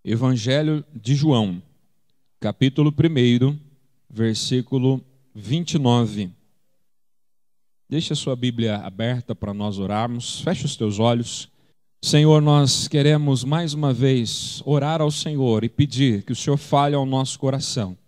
Evangelho de João, capítulo 1, versículo 29. Deixa a sua Bíblia aberta para nós orarmos. Feche os teus olhos. Senhor, nós queremos mais uma vez orar ao Senhor e pedir que o Senhor fale ao nosso coração.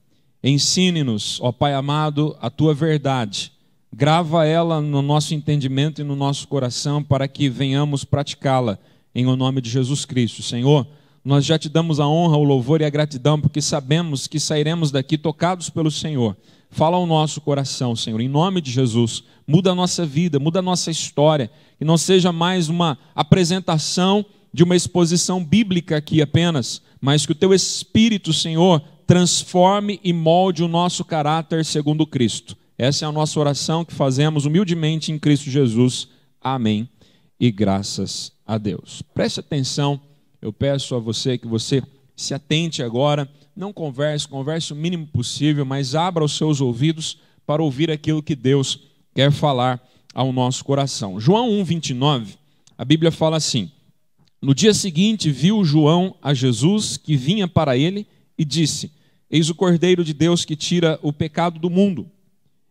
Ensine-nos, ó Pai amado, a tua verdade. Grava ela no nosso entendimento e no nosso coração para que venhamos praticá-la em o nome de Jesus Cristo. Senhor, nós já te damos a honra, o louvor e a gratidão porque sabemos que sairemos daqui tocados pelo Senhor. Fala ao nosso coração, Senhor, em nome de Jesus. Muda a nossa vida, muda a nossa história. Que não seja mais uma apresentação de uma exposição bíblica aqui apenas, mas que o teu Espírito, Senhor, transforme e molde o nosso caráter segundo Cristo. Essa é a nossa oração que fazemos humildemente em Cristo Jesus. Amém. E graças a Deus. Preste atenção, eu peço a você que você se atente agora. Não converse o mínimo possível, mas abra os seus ouvidos para ouvir aquilo que Deus quer falar ao nosso coração. João 1:29, a Bíblia fala assim: no dia seguinte viu João a Jesus que vinha para ele e disse: eis o Cordeiro de Deus que tira o pecado do mundo.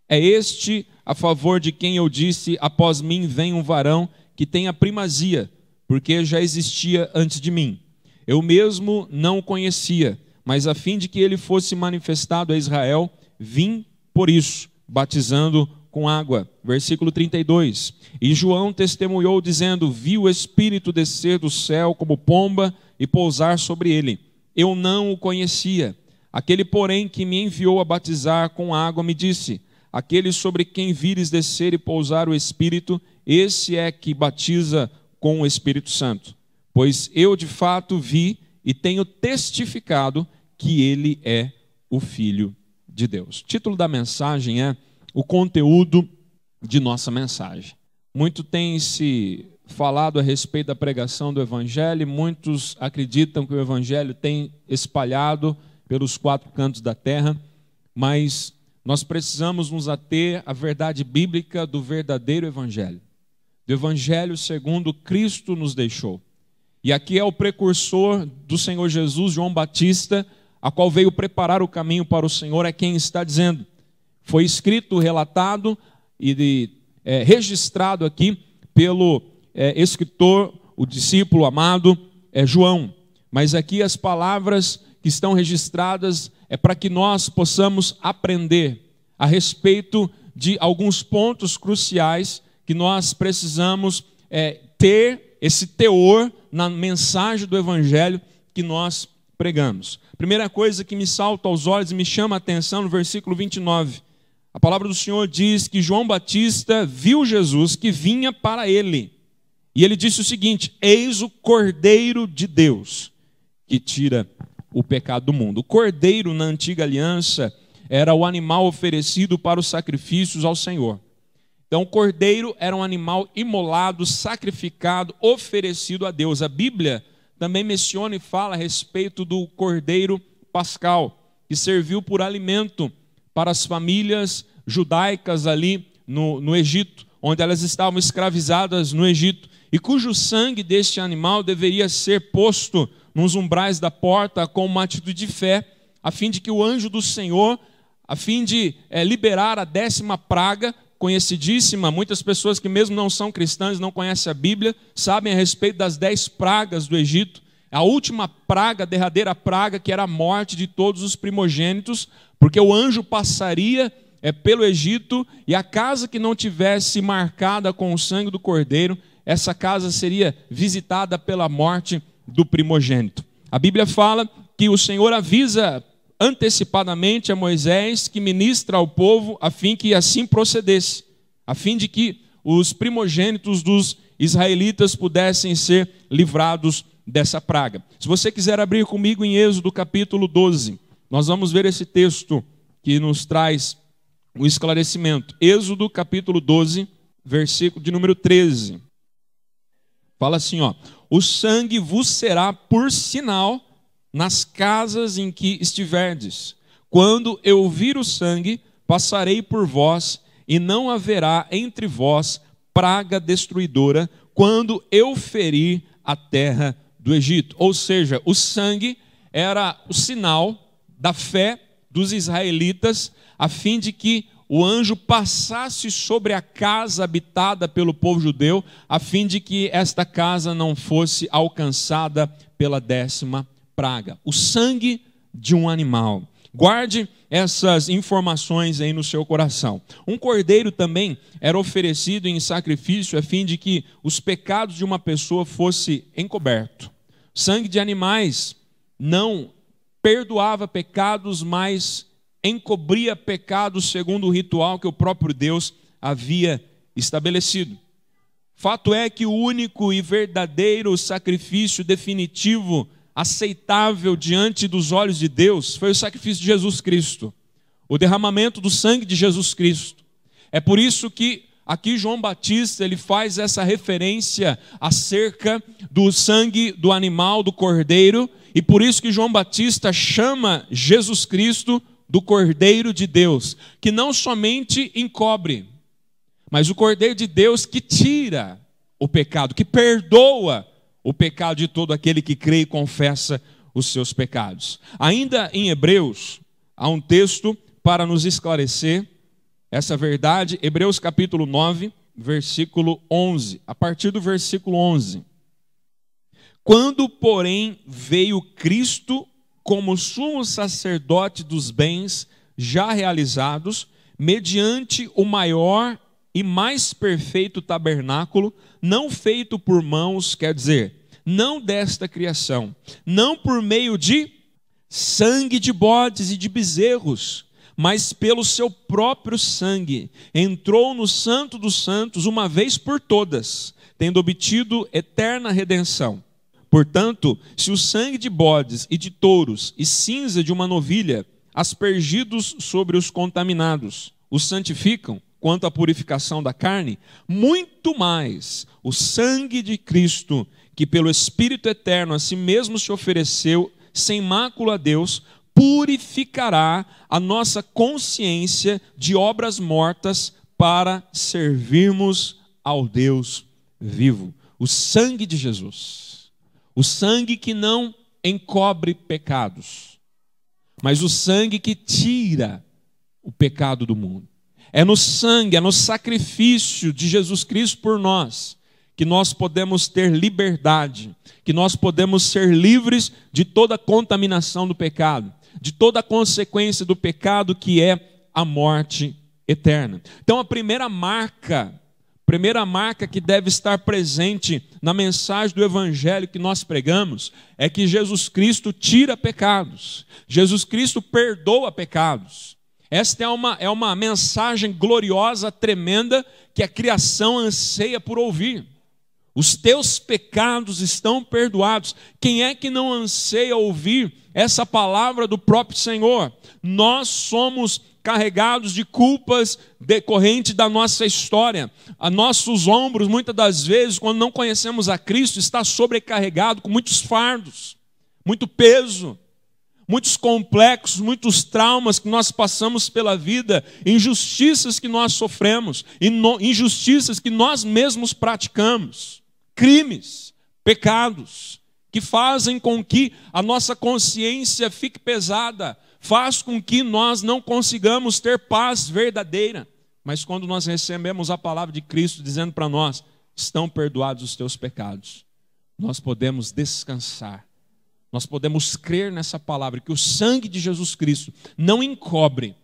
É este a favor de quem eu disse: após mim vem um varão que tem a primazia, porque já existia antes de mim. Eu mesmo não o conhecia, mas a fim de que ele fosse manifestado a Israel, vim por isso, batizando com água. Versículo 32. E João testemunhou dizendo: vi o Espírito descer do céu como pomba e pousar sobre ele. Eu não o conhecia. Aquele, porém, que me enviou a batizar com água me disse: aquele sobre quem vires descer e pousar o Espírito, esse é que batiza com o Espírito Santo. Pois eu de fato vi e tenho testificado que ele é o Filho de Deus. O título da mensagem é o conteúdo de nossa mensagem. Muito tem se falado a respeito da pregação do Evangelho, muitos acreditam que o Evangelho tem espalhado pelos quatro cantos da terra, mas nós precisamos nos ater à verdade bíblica do verdadeiro Evangelho, do Evangelho segundo Cristo nos deixou. E aqui é o precursor do Senhor Jesus, João Batista, a qual veio preparar o caminho para o Senhor, é quem está dizendo. Foi escrito, relatado e registrado aqui pelo escritor, o discípulo amado João. Mas aqui as palavras que estão registradas é para que nós possamos aprender a respeito de alguns pontos cruciais que nós precisamos ter esse teor na mensagem do Evangelho que nós pregamos. Primeira coisa que me salta aos olhos e me chama a atenção no versículo 29. A palavra do Senhor diz que João Batista viu Jesus que vinha para ele. E ele disse o seguinte: eis o Cordeiro de Deus que tira o pecado do mundo. O cordeiro na antiga aliança era o animal oferecido para os sacrifícios ao Senhor. Então o cordeiro era um animal imolado, sacrificado, oferecido a Deus. A Bíblia também menciona e fala a respeito do cordeiro pascal, que serviu por alimento para as famílias judaicas ali no Egito, onde elas estavam escravizadas no Egito, e cujo sangue deste animal deveria ser posto nos umbrais da porta com uma atitude de fé, a fim de que o anjo do Senhor, a fim de liberar a 10ª praga, conhecidíssima, muitas pessoas que mesmo não são cristãs, não conhecem a Bíblia, sabem a respeito das 10 pragas do Egito. A última praga, a derradeira praga, que era a morte de todos os primogênitos, porque o anjo passaria pelo Egito e a casa que não tivesse marcada com o sangue do cordeiro, essa casa seria visitada pela morte do primogênito. A Bíblia fala que o Senhor avisa antecipadamente a Moisés que ministra ao povo a fim que assim procedesse, a fim de que os primogênitos dos israelitas pudessem ser livrados dessa praga. Se você quiser abrir comigo em Êxodo capítulo 12, nós vamos ver esse texto que nos traz o esclarecimento. Êxodo capítulo 12, versículo de número 13. Fala assim, o sangue vos será por sinal nas casas em que estiverdes. Quando eu vir o sangue, passarei por vós, e não haverá entre vós praga destruidora, quando eu ferir a terra do Egito. Ou seja, o sangue era o sinal da fé dos israelitas, a fim de que o anjo passasse sobre a casa habitada pelo povo judeu, a fim de que esta casa não fosse alcançada pela 10ª praga. O sangue de um animal. Guarde essas informações aí no seu coração. Um cordeiro também era oferecido em sacrifício a fim de que os pecados de uma pessoa fossem encobertos. Sangue de animais não perdoava pecados, mas encobria pecados segundo o ritual que o próprio Deus havia estabelecido. Fato é que o único e verdadeiro sacrifício definitivo, aceitável diante dos olhos de Deus, foi o sacrifício de Jesus Cristo, o derramamento do sangue de Jesus Cristo. É por isso que aqui João Batista ele faz essa referência acerca do sangue do animal, do cordeiro, e por isso que João Batista chama Jesus Cristo do Cordeiro de Deus, que não somente encobre, mas o Cordeiro de Deus que tira o pecado, que perdoa o pecado de todo aquele que crê e confessa os seus pecados. Ainda em Hebreus, há um texto para nos esclarecer essa verdade. Hebreus capítulo 9, versículo 11. A partir do versículo 11. Quando, porém, veio Cristo como sumo sacerdote dos bens já realizados, mediante o maior e mais perfeito tabernáculo, não feito por mãos, quer dizer, não desta criação, não por meio de sangue de bodes e de bezerros, mas pelo seu próprio sangue, entrou no Santo dos Santos uma vez por todas, tendo obtido eterna redenção. Portanto, se o sangue de bodes e de touros e cinza de uma novilha, aspergidos sobre os contaminados, os santificam quanto à purificação da carne, muito mais o sangue de Cristo, que pelo Espírito Eterno a si mesmo se ofereceu sem mácula a Deus, purificará a nossa consciência de obras mortas para servirmos ao Deus vivo. O sangue de Jesus. O sangue que não encobre pecados, mas o sangue que tira o pecado do mundo. É no sangue, é no sacrifício de Jesus Cristo por nós, que nós podemos ter liberdade, que nós podemos ser livres de toda a contaminação do pecado, de toda a consequência do pecado que é a morte eterna. Então a primeira marca que deve estar presente na mensagem do Evangelho que nós pregamos é que Jesus Cristo tira pecados, Jesus Cristo perdoa pecados. Esta é uma mensagem gloriosa, tremenda, que a criação anseia por ouvir. Os teus pecados estão perdoados. Quem é que não anseia ouvir essa palavra do próprio Senhor? Nós somos carregados de culpas decorrentes da nossa história. A nossos ombros, muitas das vezes, quando não conhecemos a Cristo, está sobrecarregado com muitos fardos, muito peso, muitos complexos, muitos traumas que nós passamos pela vida, injustiças que nós sofremos, injustiças que nós mesmos praticamos, crimes, pecados, que fazem com que a nossa consciência fique pesada, faz com que nós não consigamos ter paz verdadeira. Mas quando nós recebemos a palavra de Cristo dizendo para nós, estão perdoados os teus pecados, nós podemos descansar, nós podemos crer nessa palavra, que o sangue de Jesus Cristo não encobre,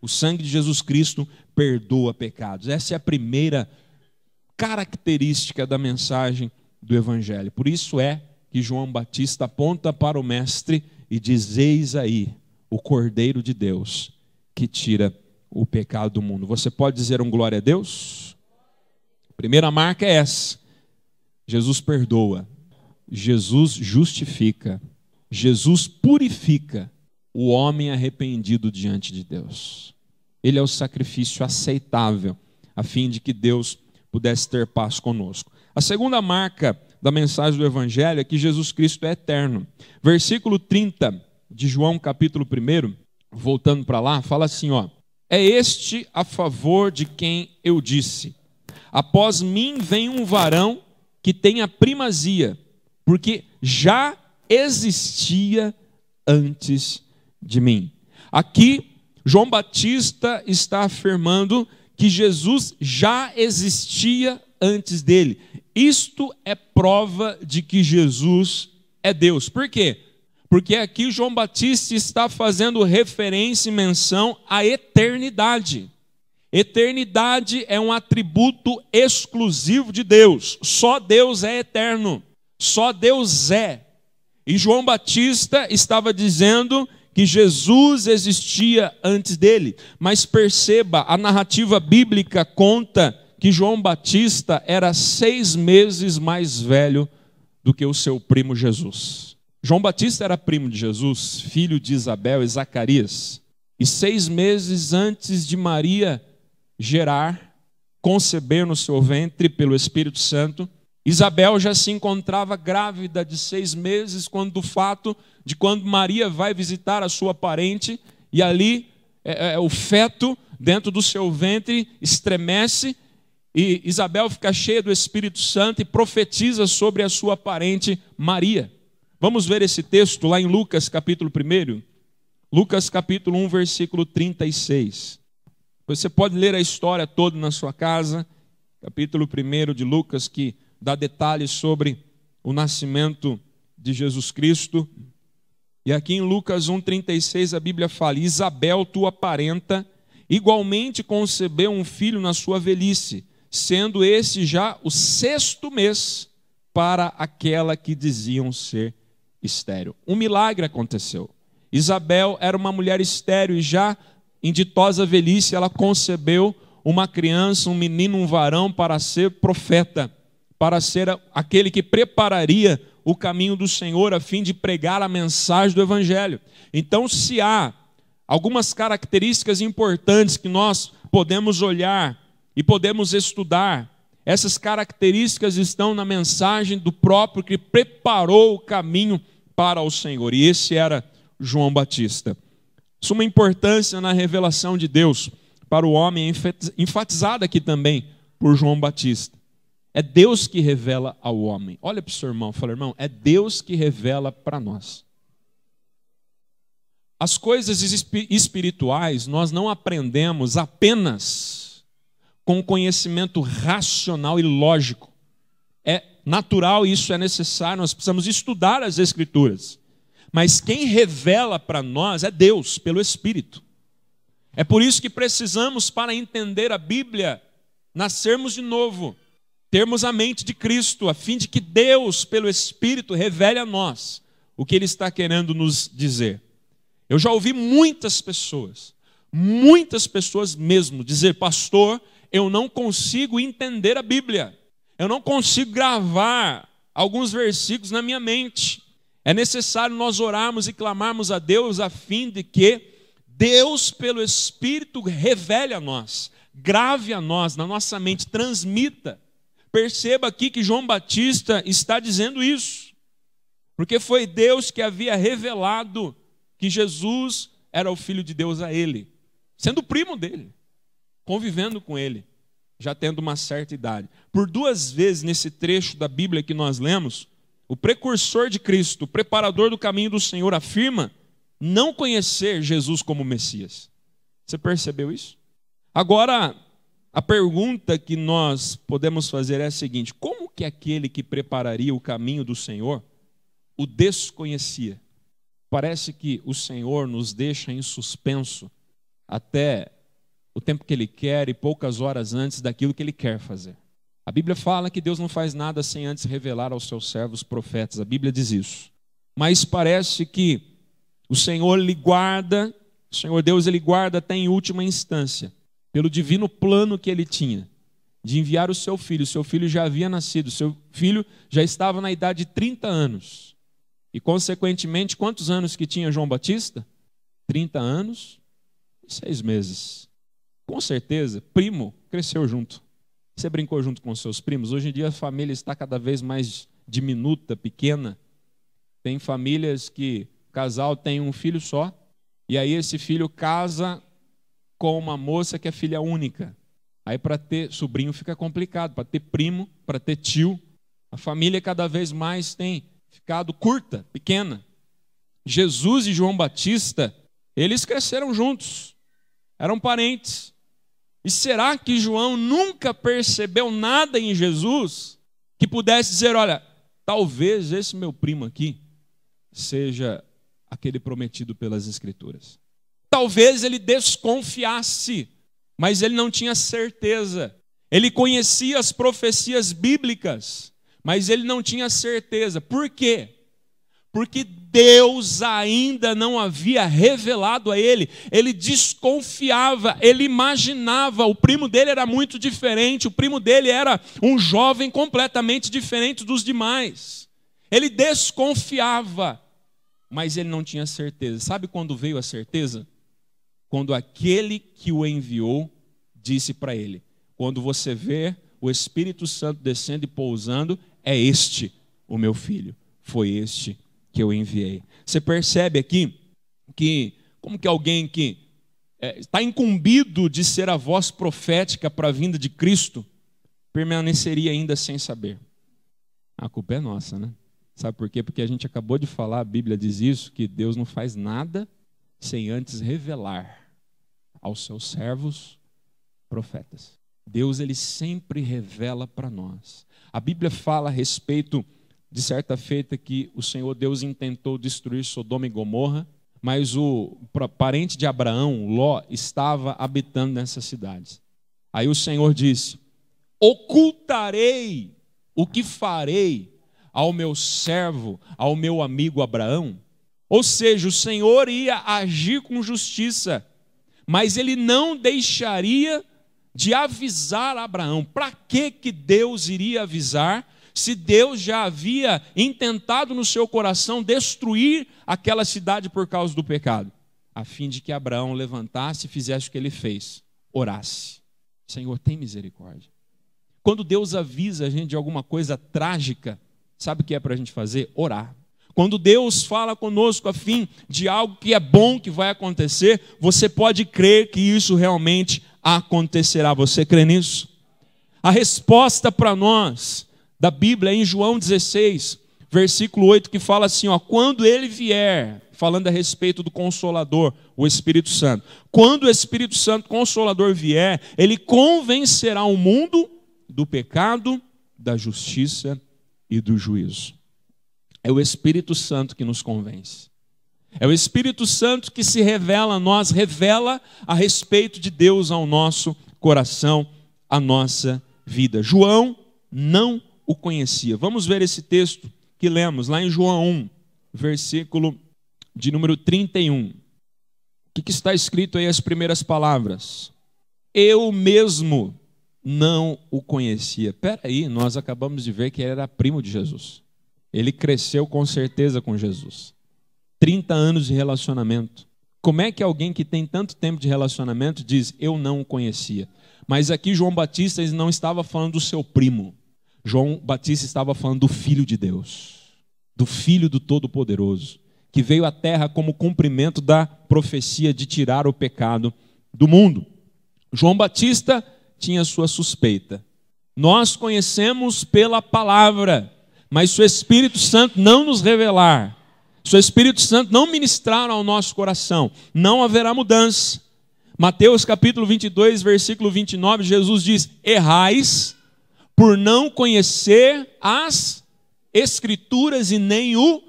o sangue de Jesus Cristo perdoa pecados. Essa é a primeira característica da mensagem do Evangelho. Por isso é que João Batista aponta para o Mestre e diz: eis aí o Cordeiro de Deus que tira o pecado do mundo. Você pode dizer um glória a Deus? A primeira marca é essa: Jesus perdoa, Jesus justifica, Jesus purifica o homem arrependido diante de Deus. Ele é o sacrifício aceitável, a fim de que Deus pudesse ter paz conosco. A segunda marca da mensagem do Evangelho é que Jesus Cristo é eterno. Versículo 30 de João capítulo 1, voltando para lá, fala assim, ó: é este a favor de quem eu disse: após mim vem um varão que tem a primazia, porque já existia antes de mim. Aqui, João Batista está afirmando que Jesus já existia antes dele. Isto é prova de que Jesus é Deus. Por quê? Porque aqui João Batista está fazendo referência e menção à eternidade. Eternidade é um atributo exclusivo de Deus. Só Deus é eterno. Só Deus é. E João Batista estava dizendo que Jesus existia antes dele. Mas perceba, a narrativa bíblica conta que João Batista era 6 meses mais velho do que o seu primo Jesus. João Batista era primo de Jesus, filho de Isabel e Zacarias. E 6 meses antes de Maria gerar, conceber no seu ventre pelo Espírito Santo, Isabel já se encontrava grávida de 6 meses, quando do fato de quando Maria vai visitar a sua parente, e ali o feto dentro do seu ventre estremece, e Isabel fica cheia do Espírito Santo e profetiza sobre a sua parente Maria. Vamos ver esse texto lá em Lucas capítulo 1. Lucas capítulo 1, versículo 36. Você pode ler a história toda na sua casa, capítulo 1 de Lucas, que dá detalhes sobre o nascimento de Jesus Cristo. E aqui em Lucas 1,36 a Bíblia fala: Isabel, tua parenta, igualmente concebeu um filho na sua velhice, sendo esse já o 6º mês para aquela que diziam ser estéril. Um milagre aconteceu. Isabel era uma mulher estéril e já em ditosa velhice ela concebeu uma criança, um menino, um varão, para ser profeta, para ser aquele que prepararia o caminho do Senhor a fim de pregar a mensagem do Evangelho. Então, se há algumas características importantes que nós podemos olhar e podemos estudar, essas características estão na mensagem do próprio que preparou o caminho para o Senhor. E esse era João Batista. Suma importância na revelação de Deus para o homem, enfatizada aqui também por João Batista. É Deus que revela ao homem. Olha para o seu irmão, fala: irmão, é Deus que revela para nós. As coisas espirituais nós não aprendemos apenas com conhecimento racional e lógico. É natural, isso é necessário, nós precisamos estudar as Escrituras. Mas quem revela para nós é Deus, pelo Espírito. É por isso que precisamos, para entender a Bíblia, nascermos de novo, termos a mente de Cristo, a fim de que Deus, pelo Espírito, revele a nós o que Ele está querendo nos dizer. Eu já ouvi muitas pessoas mesmo, dizer: pastor, eu não consigo entender a Bíblia, eu não consigo gravar alguns versículos na minha mente. É necessário nós orarmos e clamarmos a Deus a fim de que Deus, pelo Espírito, revele a nós, grave a nós, na nossa mente, transmita. Perceba aqui que João Batista está dizendo isso, porque foi Deus que havia revelado que Jesus era o Filho de Deus a ele, sendo primo dele, convivendo com ele, já tendo uma certa idade. Por 2 vezes nesse trecho da Bíblia que nós lemos, o precursor de Cristo, o preparador do caminho do Senhor, afirma não conhecer Jesus como Messias. Você percebeu isso? Agora, a pergunta que nós podemos fazer é a seguinte: como que aquele que prepararia o caminho do Senhor o desconhecia? Parece que o Senhor nos deixa em suspenso até o tempo que Ele quer e poucas horas antes daquilo que Ele quer fazer. A Bíblia fala que Deus não faz nada sem antes revelar aos seus servos profetas. A Bíblia diz isso. Mas parece que o Senhor lhe guarda, o Senhor Deus ele guarda até em última instância, pelo divino plano que Ele tinha, de enviar o seu filho. O seu filho já havia nascido, o seu filho já estava na idade de 30 anos. E, consequentemente, quantos anos que tinha João Batista? 30 anos e 6 meses. Com certeza, primo cresceu junto. Você brincou junto com seus primos? Hoje em dia a família está cada vez mais diminuta, pequena. Tem famílias que o casal tem um filho só, e aí esse filho casa com uma moça que é filha única. Aí para ter sobrinho fica complicado, para ter primo, para ter tio. A família cada vez mais tem ficado curta, pequena. Jesus e João Batista, eles cresceram juntos, eram parentes. E será que João nunca percebeu nada em Jesus que pudesse dizer, olha, talvez esse meu primo aqui seja aquele prometido pelas Escrituras? Talvez ele desconfiasse, mas ele não tinha certeza. Ele conhecia as profecias bíblicas, mas ele não tinha certeza. Por quê? Porque Deus ainda não havia revelado a ele. Ele desconfiava, ele imaginava. O primo dele era muito diferente, o primo dele era um jovem completamente diferente dos demais. Ele desconfiava, mas ele não tinha certeza. Sabe quando veio a certeza? Quando aquele que o enviou disse para ele: quando você vê o Espírito Santo descendo e pousando, é este o meu filho, foi este que eu enviei. Você percebe aqui que, como que alguém que está incumbido de ser a voz profética para a vinda de Cristo, permaneceria ainda sem saber? A culpa é nossa, né? Sabe por quê? Porque a gente acabou de falar, a Bíblia diz isso, que Deus não faz nada sem antes revelar aos seus servos profetas. Deus, ele sempre revela para nós. A Bíblia fala a respeito de certa feita que o Senhor Deus intentou destruir Sodoma e Gomorra, mas o parente de Abraão, Ló, estava habitando nessas cidades. Aí o Senhor disse: ocultarei o que farei ao meu servo, ao meu amigo Abraão? Ou seja, o Senhor ia agir com justiça, mas ele não deixaria de avisar Abraão. Para que Deus iria avisar, se Deus já havia intentado no seu coração destruir aquela cidade por causa do pecado? A fim de que Abraão levantasse e fizesse o que ele fez, orasse: Senhor, tem misericórdia. Quando Deus avisa a gente de alguma coisa trágica, sabe o que é para a gente fazer? Orar. Quando Deus fala conosco a fim de algo que é bom que vai acontecer, você pode crer que isso realmente acontecerá. Você crê nisso? A resposta para nós da Bíblia é em João 16, versículo 8, que fala assim, ó: quando ele vier, falando a respeito do Consolador, o Espírito Santo, quando o Espírito Santo Consolador vier, ele convencerá o mundo do pecado, da justiça e do juízo. É o Espírito Santo que nos convence. É o Espírito Santo que se revela a nós, revela a respeito de Deus ao nosso coração, à nossa vida. João não o conhecia. Vamos ver esse texto que lemos lá em João 1, versículo de número 31. O que está escrito aí, as primeiras palavras? Eu mesmo não o conhecia. Espera aí, nós acabamos de ver que ele era primo de Jesus. Ele cresceu com certeza com Jesus. 30 anos de relacionamento. Como é que alguém que tem tanto tempo de relacionamento diz, eu não o conhecia? Mas aqui João Batista não estava falando do seu primo. João Batista estava falando do Filho de Deus, do Filho do Todo-Poderoso, que veio à terra como cumprimento da profecia de tirar o pecado do mundo. João Batista tinha sua suspeita. Nós conhecemos pela palavra, mas se o Espírito Santo não nos revelar, se o Espírito Santo não ministrar ao nosso coração, não haverá mudança. Mateus capítulo 22, versículo 29, Jesus diz: errais por não conhecer as Escrituras e nem o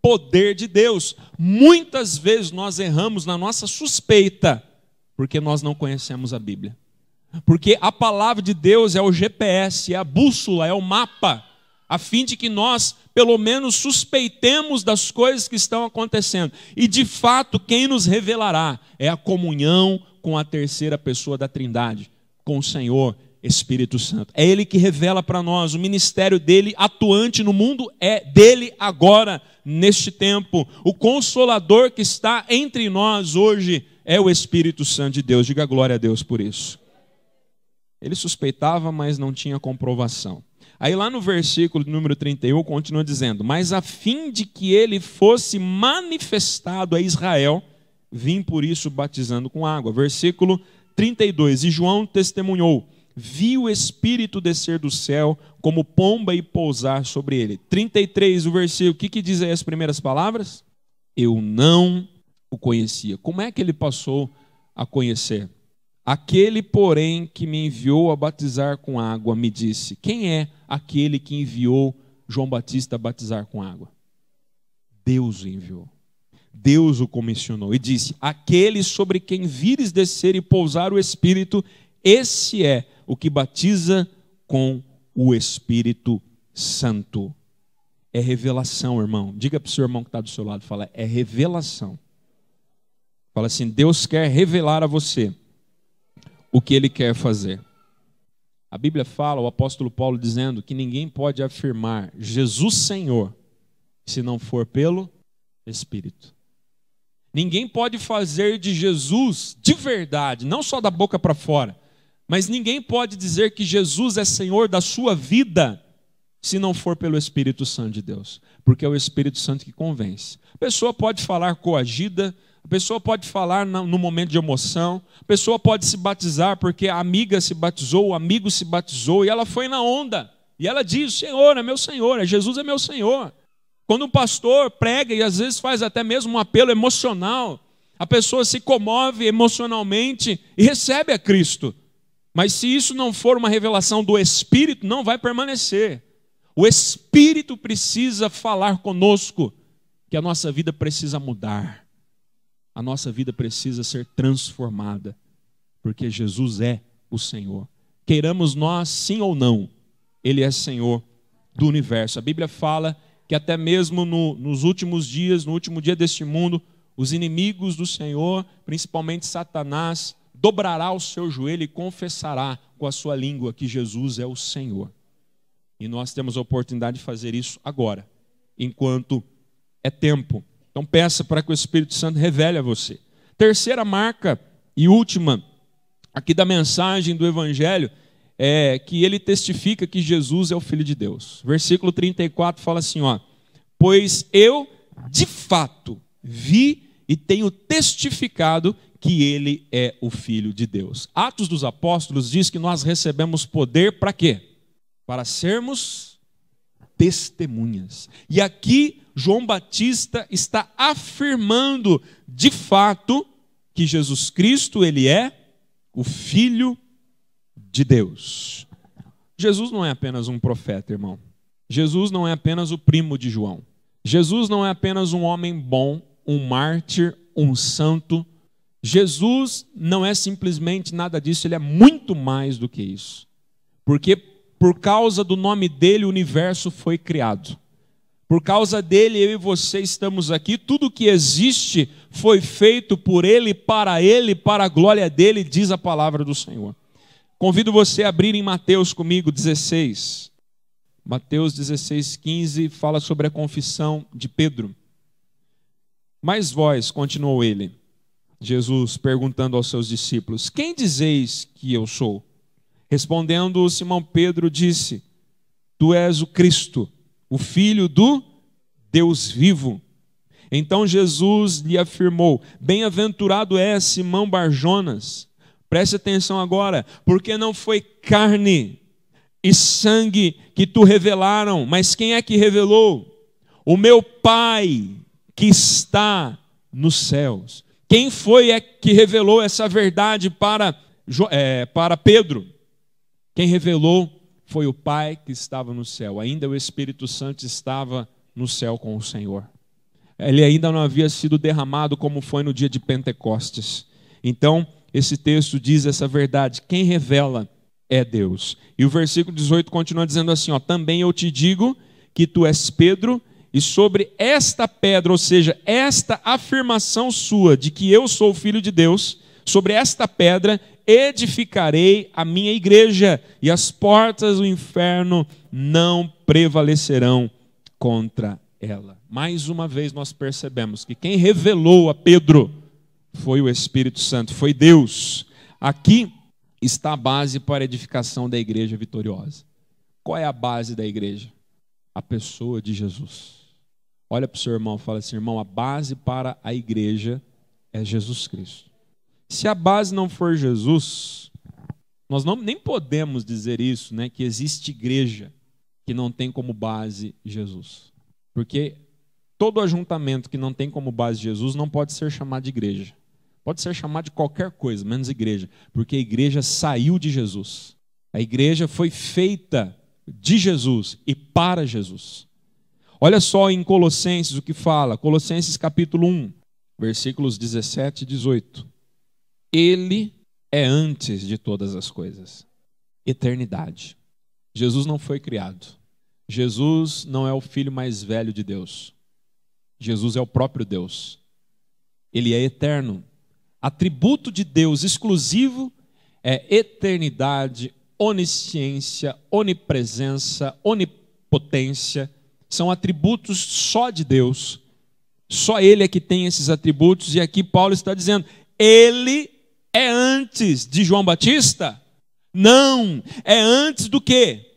poder de Deus. Muitas vezes nós erramos na nossa suspeita, porque nós não conhecemos a Bíblia. Porque a palavra de Deus é o GPS, é a bússola, é o mapa, a fim de que nós, pelo menos, suspeitemos das coisas que estão acontecendo. E, de fato, quem nos revelará é a comunhão com a terceira pessoa da Trindade, com o Senhor Espírito Santo. É Ele que revela para nós. O ministério dele atuante no mundo é dele agora, neste tempo. O Consolador que está entre nós hoje é o Espírito Santo de Deus. Diga glória a Deus por isso. Ele suspeitava, mas não tinha comprovação. Aí lá no versículo número 31, continua dizendo: mas a fim de que ele fosse manifestado a Israel, vim por isso batizando com água. Versículo 32, e João testemunhou: vi o Espírito descer do céu como pomba e pousar sobre ele. 33, o versículo, o que diz aí as primeiras palavras? eu não o conhecia. Como é que ele passou a conhecer? Aquele, porém, que me enviou a batizar com água, me disse: quem é aquele que enviou João Batista a batizar com água? Deus o enviou. Deus o comissionou e disse: aquele sobre quem vires descer e pousar o Espírito, esse é o que batiza com o Espírito Santo. É revelação, irmão. Diga para o seu irmão que está do seu lado, fala, é revelação. Fala assim, Deus quer revelar a você o que Ele quer fazer. A Bíblia fala, o apóstolo Paulo dizendo que ninguém pode afirmar Jesus Senhor se não for pelo Espírito. Ninguém pode fazer de Jesus de verdade, não só da boca para fora, mas ninguém pode dizer que Jesus é Senhor da sua vida se não for pelo Espírito Santo de Deus, porque é o Espírito Santo que convence. A pessoa pode falar coagida, a pessoa pode falar no momento de emoção, a pessoa pode se batizar porque a amiga se batizou, o amigo se batizou e ela foi na onda. E ela diz, Senhor é meu Senhor, Jesus é meu Senhor. Quando um pastor prega e às vezes faz até mesmo um apelo emocional, a pessoa se comove emocionalmente e recebe a Cristo. Mas se isso não for uma revelação do Espírito, não vai permanecer. O Espírito precisa falar conosco que a nossa vida precisa mudar. A nossa vida precisa ser transformada, porque Jesus é o Senhor. Queiramos nós, sim ou não, Ele é Senhor do universo. A Bíblia fala que até mesmo nos últimos dias, no último dia deste mundo, os inimigos do Senhor, principalmente Satanás, dobrará o seu joelho e confessará com a sua língua que Jesus é o Senhor. E nós temos a oportunidade de fazer isso agora, enquanto é tempo. Então peça para que o Espírito Santo revele a você. Terceira marca e última aqui da mensagem do Evangelho é que ele testifica que Jesus é o Filho de Deus. Versículo 34 fala assim, ó, pois eu de fato vi e tenho testificado que ele é o Filho de Deus. Atos dos Apóstolos diz que nós recebemos poder para quê? Para sermos testemunhas. E aqui João Batista está afirmando de fato que Jesus Cristo, ele é o Filho de Deus. Jesus não é apenas um profeta, irmão. Jesus não é apenas o primo de João. Jesus não é apenas um homem bom, um mártir, um santo. Jesus não é simplesmente nada disso, ele é muito mais do que isso. Porque por causa do nome dele o universo foi criado. Por causa dele eu e você estamos aqui. Tudo que existe foi feito por ele, para a glória dele, diz a palavra do Senhor. Convido você a abrir em Mateus comigo 16. Mateus 16, 15 fala sobre a confissão de Pedro. Mas vós, continuou ele, Jesus perguntando aos seus discípulos, quem dizeis que eu sou? Respondendo Simão Pedro disse, tu és o Cristo, o Filho do Deus vivo. Então Jesus lhe afirmou, bem-aventurado é Simão Barjonas. Preste atenção agora, porque não foi carne e sangue que tu revelaram, mas quem é que revelou? O meu Pai que está nos céus. Quem foi que revelou essa verdade para Pedro? Quem revelou foi o Pai que estava no céu. Ainda o Espírito Santo estava no céu com o Senhor. Ele ainda não havia sido derramado como foi no dia de Pentecostes. Então, esse texto diz essa verdade. Quem revela é Deus. E o versículo 18 continua dizendo assim, ó, também eu te digo que tu és Pedro, e sobre esta pedra, ou seja, esta afirmação sua de que eu sou o Filho de Deus, sobre esta pedra edificarei a minha igreja, e as portas do inferno não prevalecerão contra ela. Mais uma vez nós percebemos que quem revelou a Pedro foi o Espírito Santo, foi Deus. Aqui está a base para a edificação da igreja vitoriosa. Qual é a base da igreja? A pessoa de Jesus. Olha para o seu irmão e fala assim, irmão, a base para a igreja é Jesus Cristo. Se a base não for Jesus, nós nem podemos dizer isso, né, que existe igreja que não tem como base Jesus. Porque Todo ajuntamento que não tem como base Jesus não pode ser chamado de igreja. Pode ser chamado de qualquer coisa, menos igreja, porque a igreja saiu de Jesus. A igreja foi feita de Jesus e para Jesus. Olha só em Colossenses o que fala, Colossenses capítulo 1, versículos 17 e 18. Ele é antes de todas as coisas. Eternidade. Jesus não foi criado. Jesus não é o filho mais velho de Deus. Jesus é o próprio Deus. Ele é eterno. Atributo de Deus exclusivo é eternidade, onisciência, onipresença, onipotência. São atributos só de Deus. Só Ele é que tem esses atributos. E aqui Paulo está dizendo, Ele é antes de João Batista? Não, é antes do quê?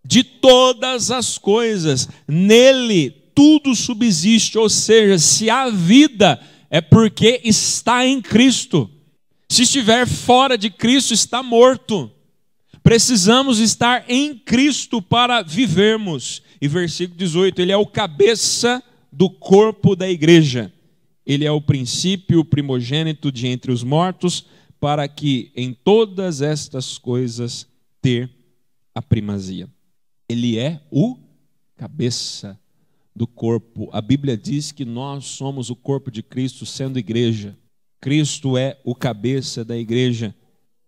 De todas as coisas. Nele tudo subsiste, ou seja, se há vida é porque está em Cristo. Se estiver fora de Cristo, está morto. Precisamos estar em Cristo para vivermos. E versículo 18, ele é o cabeça do corpo da igreja. Ele é o princípio, o primogênito de entre os mortos, para que em todas estas coisas ter a primazia. Ele é o cabeça do corpo. A Bíblia diz que nós somos o corpo de Cristo, sendo igreja. Cristo é o cabeça da igreja.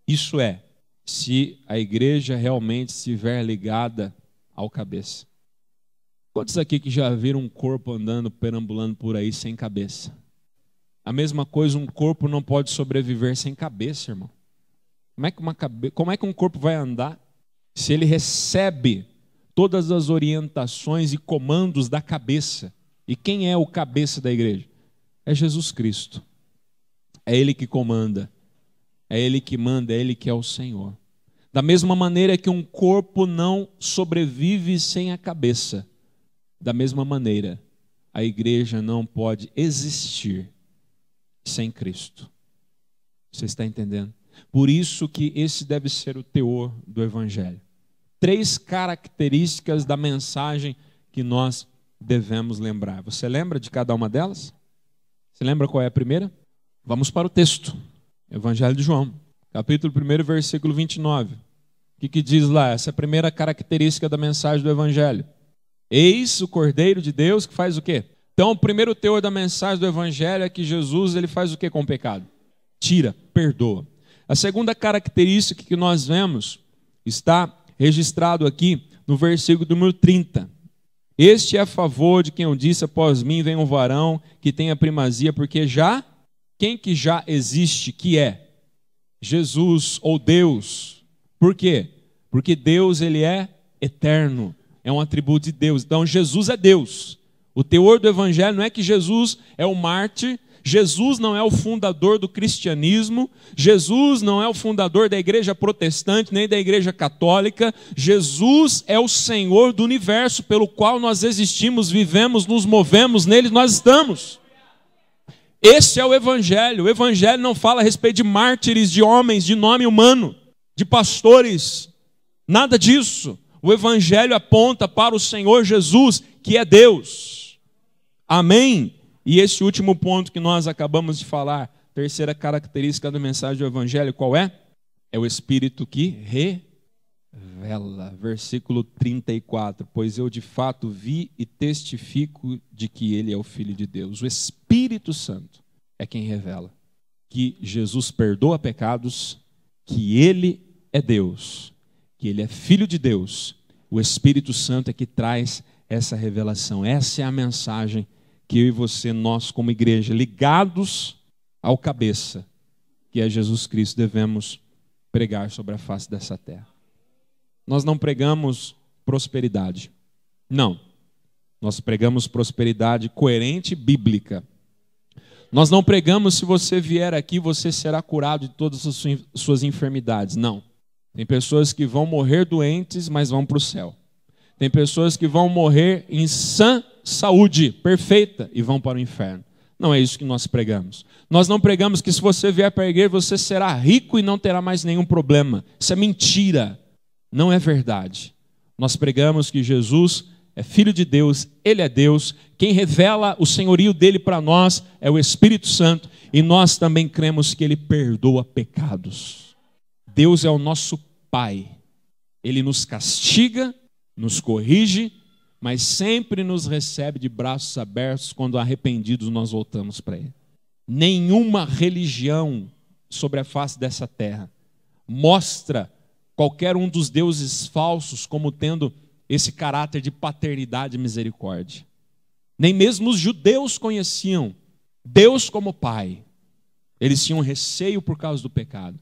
Isso é, se a igreja realmente estiver ligada ao cabeça. Quantos aqui que já viram um corpo andando, perambulando por aí sem cabeça? A mesma coisa, um corpo não pode sobreviver sem cabeça, irmão. Como é que um corpo vai andar se ele recebe todas as orientações e comandos da cabeça? E quem é o cabeça da igreja? É Jesus Cristo. É Ele que comanda, é Ele que manda, é Ele que é o Senhor. Da mesma maneira que um corpo não sobrevive sem a cabeça, da mesma maneira, a igreja não pode existir sem Cristo. Você está entendendo? Por isso que esse deve ser o teor do Evangelho. 3 características da mensagem que nós devemos lembrar. Você lembra de cada uma delas? Você lembra qual é a primeira? Vamos para o texto. Evangelho de João, capítulo 1, versículo 29. O que diz lá? Essa é a primeira característica da mensagem do Evangelho. Eis o Cordeiro de Deus que faz o quê? Então, o primeiro teor da mensagem do Evangelho é que Jesus ele faz o quê com o pecado? Tira, perdoa. A segunda característica que nós vemos está registrado aqui no versículo número 30. Este é a favor de quem eu disse, após mim vem um varão que tem a primazia, porque quem que já existe, que é? Jesus ou Deus. Por quê? Porque Deus ele é eterno, é um atributo de Deus. Então Jesus é Deus. O teor do Evangelho não é que Jesus é o mártir, Jesus não é o fundador do cristianismo, Jesus não é o fundador da igreja protestante, nem da igreja católica. Jesus é o Senhor do universo, pelo qual nós existimos, vivemos, nos movemos, nele nós estamos. Esse é o Evangelho. O Evangelho não fala a respeito de mártires, de homens, de nome humano, de pastores, nada disso. O Evangelho aponta para o Senhor Jesus, que é Deus. Amém? E esse último ponto que nós acabamos de falar, terceira característica da mensagem do Evangelho, qual é? É o Espírito que revela. Versículo 34. Pois eu de fato vi e testifico de que Ele é o Filho de Deus. O Espírito Santo é quem revela que Jesus perdoa pecados, que Ele é Deus, que Ele é Filho de Deus. O Espírito Santo é que traz essa revelação. Essa é a mensagem que eu e você, nós como igreja, ligados ao cabeça, que é Jesus Cristo, devemos pregar sobre a face dessa terra. Nós não pregamos prosperidade. Não. Nós pregamos prosperidade coerente e bíblica. Nós não pregamos se você vier aqui, você será curado de todas as suas enfermidades. Não. Tem pessoas que vão morrer doentes, mas vão para o céu. Tem pessoas que vão morrer em sã saúde perfeita e vão para o inferno. Não é isso que nós pregamos. Nós não pregamos que se você vier para a igreja, você será rico e não terá mais nenhum problema. Isso é mentira. Não é verdade. Nós pregamos que Jesus é filho de Deus, ele é Deus. Quem revela o senhorio dele para nós é o Espírito Santo. E nós também cremos que ele perdoa pecados. Deus é o nosso Pai. Ele nos castiga, nos corrige, mas sempre nos recebe de braços abertos quando arrependidos nós voltamos para ele. Nenhuma religião sobre a face dessa terra mostra qualquer um dos deuses falsos como tendo esse caráter de paternidade e misericórdia. Nem mesmo os judeus conheciam Deus como Pai. Eles tinham receio por causa do pecado.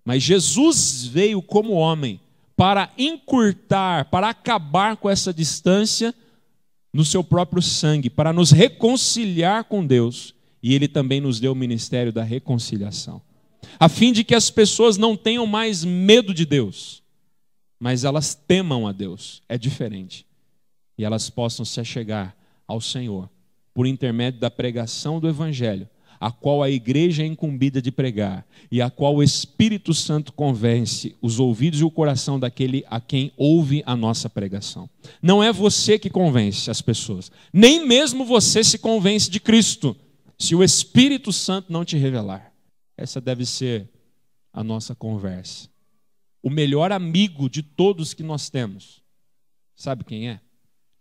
Mas Jesus veio como homem para encurtar, para acabar com essa distância no seu próprio sangue, para nos reconciliar com Deus. E ele também nos deu o ministério da reconciliação, a fim de que as pessoas não tenham mais medo de Deus, mas elas temam a Deus, é diferente. E elas possam se achegar ao Senhor por intermédio da pregação do Evangelho, a qual a igreja é incumbida de pregar e a qual o Espírito Santo convence os ouvidos e o coração daquele a quem ouve a nossa pregação. Não é você que convence as pessoas, nem mesmo você se convence de Cristo, se o Espírito Santo não te revelar. Essa deve ser a nossa conversa. O melhor amigo de todos que nós temos, sabe quem é?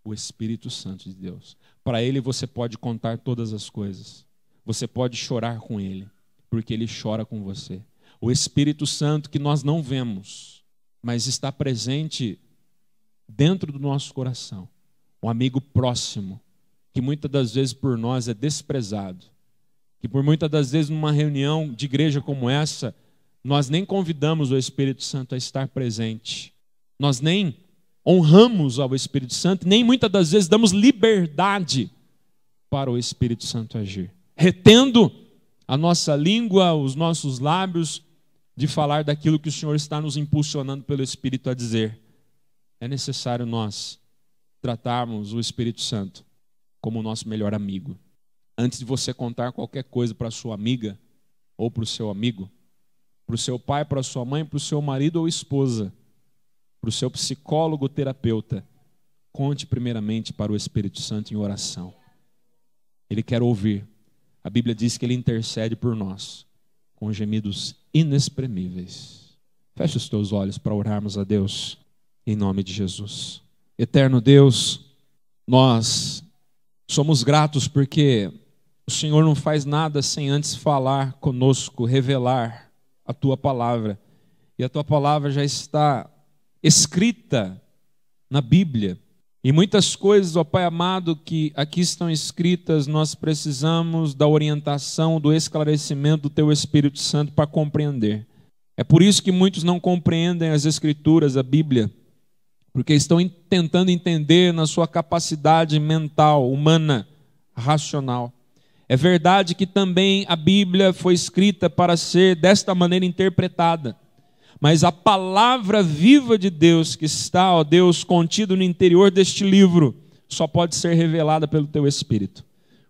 O Espírito Santo de Deus. Para ele você pode contar todas as coisas. Você pode chorar com ele, porque ele chora com você. O Espírito Santo que nós não vemos, mas está presente dentro do nosso coração. Um amigo próximo, que muitas das vezes por nós é desprezado. Que por muitas das vezes numa reunião de igreja como essa, nós nem convidamos o Espírito Santo a estar presente. Nós nem honramos ao Espírito Santo, nem muitas das vezes damos liberdade para o Espírito Santo agir, retendo a nossa língua, os nossos lábios, de falar daquilo que o Senhor está nos impulsionando pelo Espírito a dizer. É necessário nós tratarmos o Espírito Santo como o nosso melhor amigo. Antes de você contar qualquer coisa para a sua amiga ou para o seu amigo, para o seu pai, para a sua mãe, para o seu marido ou esposa, para o seu psicólogo ou terapeuta, conte primeiramente para o Espírito Santo em oração. Ele quer ouvir. A Bíblia diz que ele intercede por nós com gemidos inexprimíveis. Feche os teus olhos para orarmos a Deus em nome de Jesus. Eterno Deus, nós somos gratos porque o Senhor não faz nada sem antes falar conosco, revelar a Tua palavra. E a Tua palavra já está escrita na Bíblia. E muitas coisas, ó Pai amado, que aqui estão escritas, nós precisamos da orientação, do esclarecimento do Teu Espírito Santo para compreender. É por isso que muitos não compreendem as Escrituras, a Bíblia, porque estão tentando entender na sua capacidade mental, humana, racional. É verdade que também a Bíblia foi escrita para ser desta maneira interpretada. Mas a palavra viva de Deus que está, ó Deus, contido no interior deste livro, só pode ser revelada pelo Teu Espírito.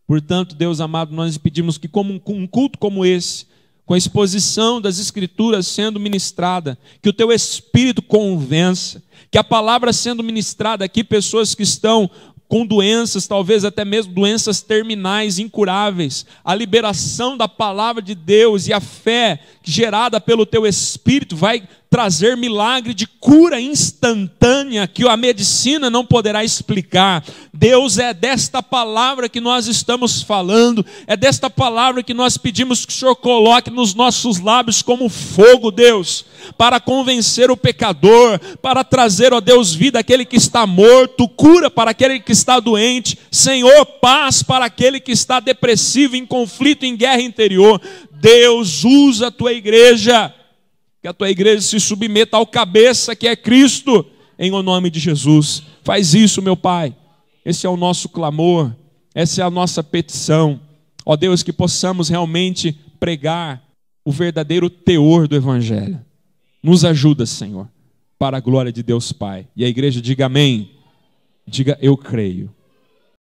Portanto, Deus amado, nós pedimos que como um culto como esse, com a exposição das Escrituras sendo ministrada, que o Teu Espírito convença, que a palavra sendo ministrada aqui, pessoas que estão com doenças, talvez até mesmo doenças terminais, incuráveis, a liberação da palavra de Deus e a fé gerada pelo Teu Espírito vai trazer milagre de cura instantânea que a medicina não poderá explicar. Deus, é desta palavra que nós estamos falando, é desta palavra que nós pedimos que o Senhor coloque nos nossos lábios como fogo, Deus, para convencer o pecador, para trazer, ó Deus, vida àquele que está morto, cura para aquele que está doente, Senhor, paz para aquele que está depressivo, em conflito, em guerra interior. Deus, usa a Tua igreja, que a Tua igreja se submeta ao cabeça que é Cristo, em o nome de Jesus. Faz isso, meu Pai. Esse é o nosso clamor, essa é a nossa petição. Ó Deus, que possamos realmente pregar o verdadeiro teor do Evangelho. Nos ajuda, Senhor, para a glória de Deus Pai. E a igreja diga amém. Diga eu creio.